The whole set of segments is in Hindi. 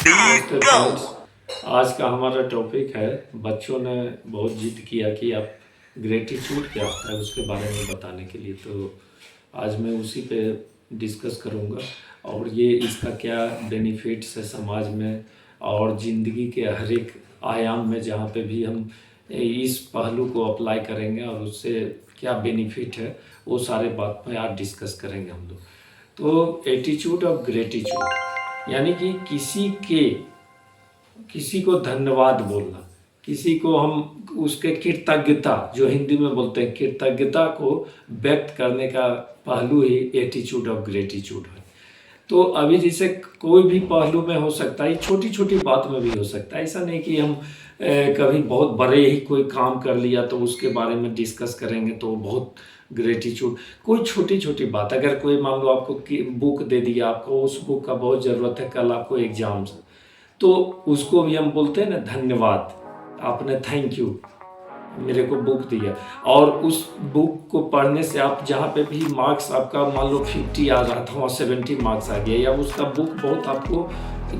नमस्ते फ्रेंड्स। आज का हमारा टॉपिक है, बच्चों ने बहुत जिद किया कि आप ग्रेटिट्यूड क्या होता है उसके बारे में बताने के लिए, तो आज मैं उसी पे डिस्कस करूँगा और ये इसका क्या बेनिफिट्स है समाज में और ज़िंदगी के हर एक आयाम में, जहाँ पे भी हम इस पहलू को अप्लाई करेंगे और उससे क्या बेनिफिट है वो सारे बात पे आज डिस्कस करेंगे हम लोग। तो एटीट्यूड ऑफ ग्रेटिट्यूड यानी कि किसी को धन्यवाद बोलना, किसी को हम उसके कृतज्ञता, जो हिंदी में बोलते हैं कृतज्ञता को व्यक्त करने का पहलू ही एटीट्यूड ऑफ ग्रेटिट्यूड है। तो अभी जैसे कोई भी पहलू में हो सकता है, छोटी छोटी बात में भी हो सकता है। ऐसा नहीं कि हम कभी बहुत बड़े ही कोई काम कर लिया तो उसके बारे में डिस्कस करेंगे तो बहुत ग्रेटिट्यूड। कोई छोटी छोटी बात, अगर कोई मान लो आपको बुक दे दिया, आपको उस बुक का बहुत ज़रूरत है, कल आपको एग्जाम से, तो उसको भी हम बोलते हैं ना धन्यवाद, आपने थैंक यू मेरे को बुक दिया। और उस बुक को पढ़ने से आप जहाँ पे भी मार्क्स आपका मान लो 50 आ रहा था वहाँ 70 मार्क्स आ गया, या उसका बुक बहुत आपको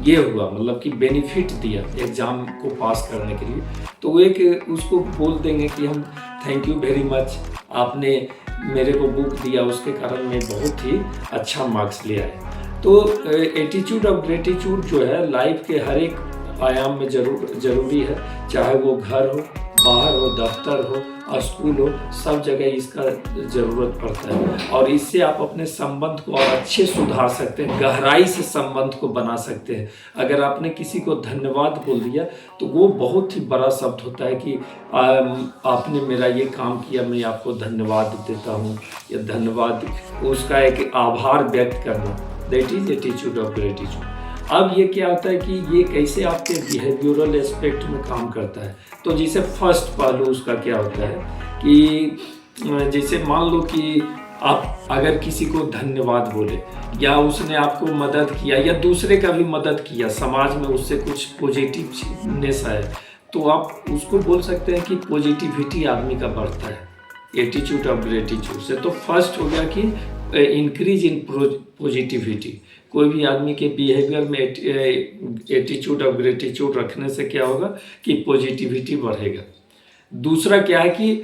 ये हुआ, मतलब कि बेनिफिट दिया एग्ज़ाम को पास करने के लिए, तो वो एक उसको बोल देंगे कि हम थैंक यू वेरी मच, आपने मेरे को बुक दिया, उसके कारण मैं बहुत ही अच्छा मार्क्स ले आया। तो एटीट्यूड ऑफ ग्रेटिट्यूड जो है लाइफ के हर एक आयाम में जरूरी है, चाहे वो घर हो, बाहर हो, दफ्तर हो, स्कूल हो, सब जगह इसका ज़रूरत पड़ता है। और इससे आप अपने संबंध को और अच्छे सुधार सकते हैं, गहराई से संबंध को बना सकते हैं। अगर आपने किसी को धन्यवाद बोल दिया तो वो बहुत ही बड़ा शब्द होता है कि आपने मेरा ये काम किया, मैं आपको धन्यवाद देता हूँ, या धन्यवाद, उसका एक आभार व्यक्त करना, that is attitude of gratitude. अब ये क्या होता है कि ये कैसे आपके बिहेवियरल एस्पेक्ट में काम करता है। तो जैसे फर्स्ट पहलू उसका क्या होता है कि जैसे मान लो कि आप अगर किसी को धन्यवाद बोले, या उसने आपको मदद किया या दूसरे का भी मदद किया, समाज में उससे कुछ पॉजिटिवनेस है, तो आप उसको बोल सकते हैं कि पॉजिटिविटी आदमी का बढ़ता है एटीट्यूड ऑफ ग्रेटिट्यूड से। तो फर्स्ट हो गया कि इंक्रीज इन पॉजिटिविटी। कोई भी आदमी के बिहेवियर में एटीट्यूड ऑफ ग्रेटिट्यूड रखने से क्या होगा कि पॉजिटिविटी बढ़ेगा। दूसरा क्या है कि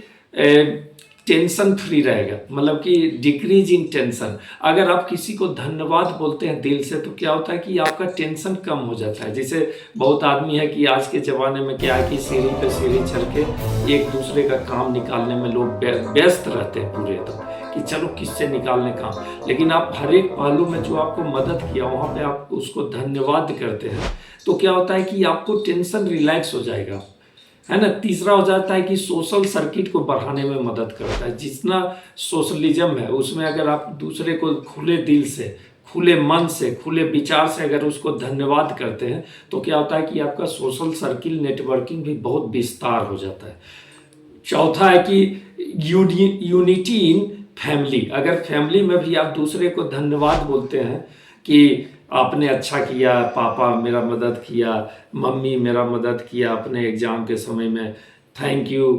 टेंशन फ्री रहेगा, मतलब कि डिक्रीज इन टेंशन। अगर आप किसी को धन्यवाद बोलते हैं दिल से तो क्या होता है कि आपका टेंशन कम हो जाता है। जैसे बहुत आदमी है कि आज के ज़माने में क्या है कि सीढ़ी पे सीढ़ी चढ़ के एक दूसरे का काम निकालने में लोग व्यस्त रहते हैं पूरे एकदम, कि चलो किससे निकालने काम। लेकिन आप हर एक पहलू में जो आपको मदद किया वहाँ पे आप उसको धन्यवाद करते हैं, तो क्या होता है कि आपको टेंशन रिलैक्स हो जाएगा, है ना। तीसरा हो जाता है कि सोशल सर्किट को बढ़ाने में मदद करता है। जितना सोशलिज्म है उसमें अगर आप दूसरे को खुले दिल से, खुले मन से, खुले विचार से अगर उसको धन्यवाद करते हैं तो क्या होता है कि आपका सोशल सर्किल नेटवर्किंग भी बहुत विस्तार हो जाता है। चौथा है कि यूनिटी इन फैमिली। अगर फैमिली में भी आप दूसरे को धन्यवाद बोलते हैं कि आपने अच्छा किया, पापा मेरा मदद किया, मम्मी मेरा मदद किया अपने एग्ज़ाम के समय में, थैंक यू,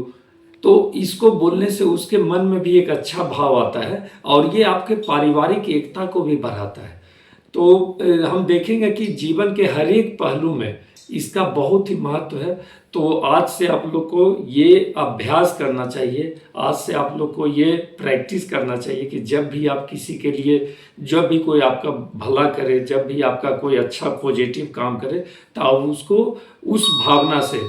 तो इसको बोलने से उसके मन में भी एक अच्छा भाव आता है और ये आपके पारिवारिक एकता को भी बढ़ाता है। तो हम देखेंगे कि जीवन के हर एक पहलू में इसका बहुत ही महत्व है। तो आज से आप लोग को ये अभ्यास करना चाहिए, आज से आप लोग को ये प्रैक्टिस करना चाहिए कि जब भी आप किसी के लिए, जब भी कोई आपका भला करे, जब भी आपका कोई अच्छा पॉजिटिव काम करे, तो आप उसको उस भावना से,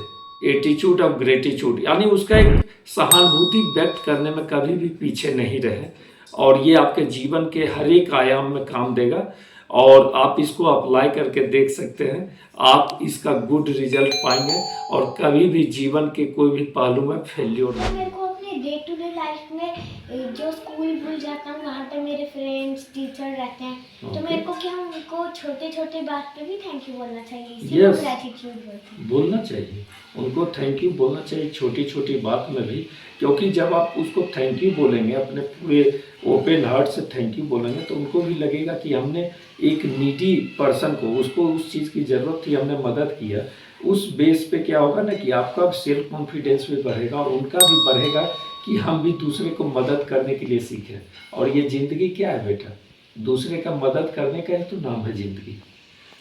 एटीट्यूड ऑफ ग्रेटिट्यूड, यानी उसका एक सहानुभूति व्यक्त करने में कभी भी पीछे नहीं रहे। और ये आपके जीवन के हर एक आयाम में काम देगा और आप इसको अप्लाई करके देख सकते हैं, आप इसका गुड रिजल्ट पाएंगे और कभी भी जीवन के कोई भी पहलू में फेल्योर नहीं। मेरे को अपने डे टू डे लाइफ में जो स्कूल भूल जाता हूँ, वहाँ पे मेरे फ्रेंड्स टीचर रहते हैं, तो मेरे को क्या उनको छोटे छोटे बात पे भी थैंक यू बोलना चाहिए, इसीलिए ग्रेटिट्यूड बोलते हैं। बोलना चाहिए, उनको थैंक यू बोलना चाहिए छोटी छोटी बात में भी, क्योंकि जब आप उसको थैंक यू बोलेंगे, अपने पूरे ओपन हार्ट से थैंक यू बोलेंगे, तो उनको भी लगेगा कि हमने एक नीडी पर्सन को, उसको उस चीज़ की ज़रूरत थी, हमने मदद किया। उस बेस पे क्या होगा ना कि आपका सेल्फ कॉन्फिडेंस भी बढ़ेगा और उनका भी बढ़ेगा कि हम भी दूसरे को मदद करने के लिए सीखें। और ये ज़िंदगी क्या है बेटा, दूसरे का मदद करने का ही तो नाम है ज़िंदगी।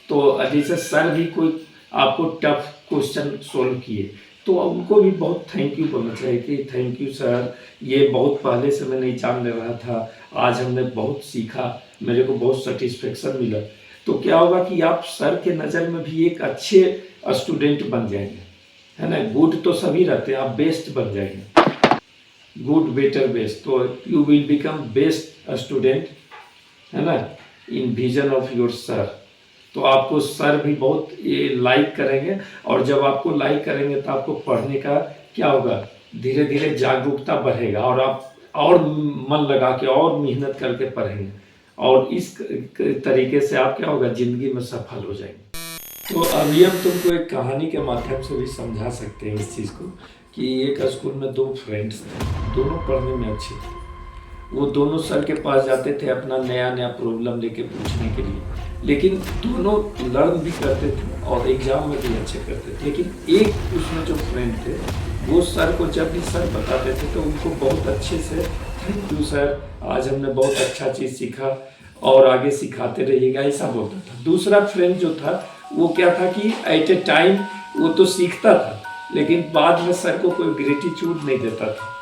तो जैसे सर भी कोई आपको टफ क्वेश्चन सोल्व किए तो उनको भी बहुत थैंक यू बोलना चाहिए कि थैंक यू सर, ये बहुत पहले से मैं नहीं जान ले रहा था, आज हमने बहुत सीखा, मेरे को बहुत सेटिस्फेक्शन मिला। तो क्या होगा कि आप सर के नज़र में भी एक अच्छे स्टूडेंट बन जाएंगे, है ना। गुड तो सभी रहते हैं, आप बेस्ट बन जाएंगे, गुड बेटर बेस्ट, तो you will become best student, है ना, इन विजन ऑफ योर सर। तो आपको सर भी बहुत लाइक करेंगे, और जब आपको लाइक करेंगे तो आपको पढ़ने का क्या होगा, धीरे धीरे जागरूकता बढ़ेगा और आप और मन लगा के और मेहनत करके पढ़ेंगे, और इस तरीके से आप क्या होगा, ज़िंदगी में सफल हो जाएंगे। तो अभी हम तुमको एक कहानी के माध्यम से भी समझा सकते हैं इस चीज़ को कि एक स्कूल में दो फ्रेंड्स थे, दोनों पढ़ने में अच्छे थे। वो दोनों सर के पास जाते थे अपना नया नया प्रॉब्लम लेके पूछने के लिए, लेकिन दोनों लर्न भी करते थे और एग्जाम में भी अच्छे करते थे। लेकिन एक उसमें जो फ्रेंड थे वो सर को जब भी सर बताते थे तो उनको बहुत अच्छे से थैंक यू सर, आज हमने बहुत अच्छा चीज़ सीखा और आगे सिखाते रहिएगा, ऐसा बोलता था। दूसरा फ्रेंड जो था वो क्या था कि एट ए टाइम वो तो सीखता था लेकिन बाद में सर को कोई ग्रेटिट्यूड नहीं देता था।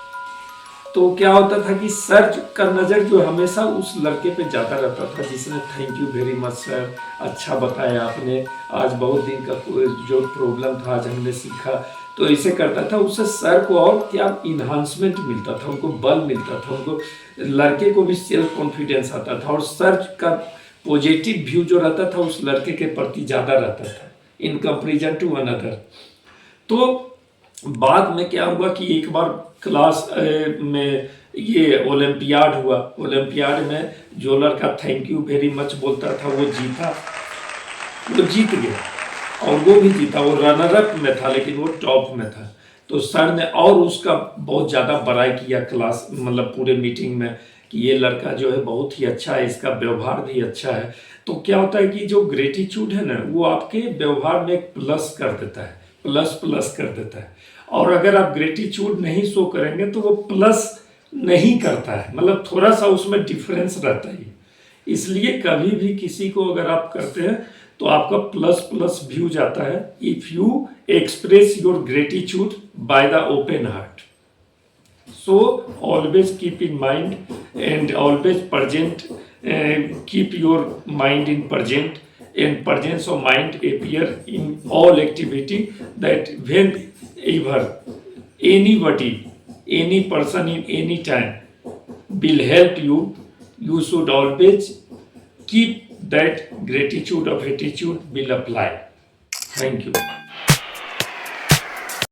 तो क्या होता था कि सर का नज़र जो हमेशा उस लड़के पे ज़्यादा रहता था जिसने thank you very much sir, अच्छा बताया आपने, आज बहुत दिन का जो प्रॉब्लम था आज हमने सीखा। तो ऐसे करता था, उससे सर को और क्या इन्हांसमेंट मिलता था, उनको बल मिलता था, उनको लड़के को भी सेल्फ कॉन्फिडेंस आता था और सर का पॉजिटिव व्यू जो रहता था उस लड़के के प्रति ज़्यादा रहता था इन कंपेरिजन टू अनदर। तो बाद में क्या हुआ कि एक बार क्लास में ये ओलंपियाड हुआ, ओलंपियाड में जो लड़का थैंक यू वेरी मच बोलता था वो जीत गया और वो भी जीता, वो रनर अप में था लेकिन वो टॉप में था। तो सर ने और उसका बहुत ज़्यादा बड़ाई किया क्लास मतलब पूरे मीटिंग में कि ये लड़का जो है बहुत ही अच्छा है, इसका व्यवहार भी अच्छा है। तो क्या होता है कि जो ग्रेटिट्यूड है ना वो आपके व्यवहार में एक प्लस कर देता है, प्लस कर देता है। और अगर आप ग्रेटिट्यूड नहीं शो करेंगे तो वो प्लस नहीं करता है, मतलब थोड़ा सा उसमें डिफरेंस रहता है। इसलिए कभी भी किसी को अगर आप करते हैं तो आपका प्लस व्यू जाता है if you express your gratitude by the open heart. So always keep in mind and always present, keep your mind in present, and presence of mind appear in all activity, that whenever anybody, any person in any time will help you, you should always keep that gratitude of attitude will apply. Thank you.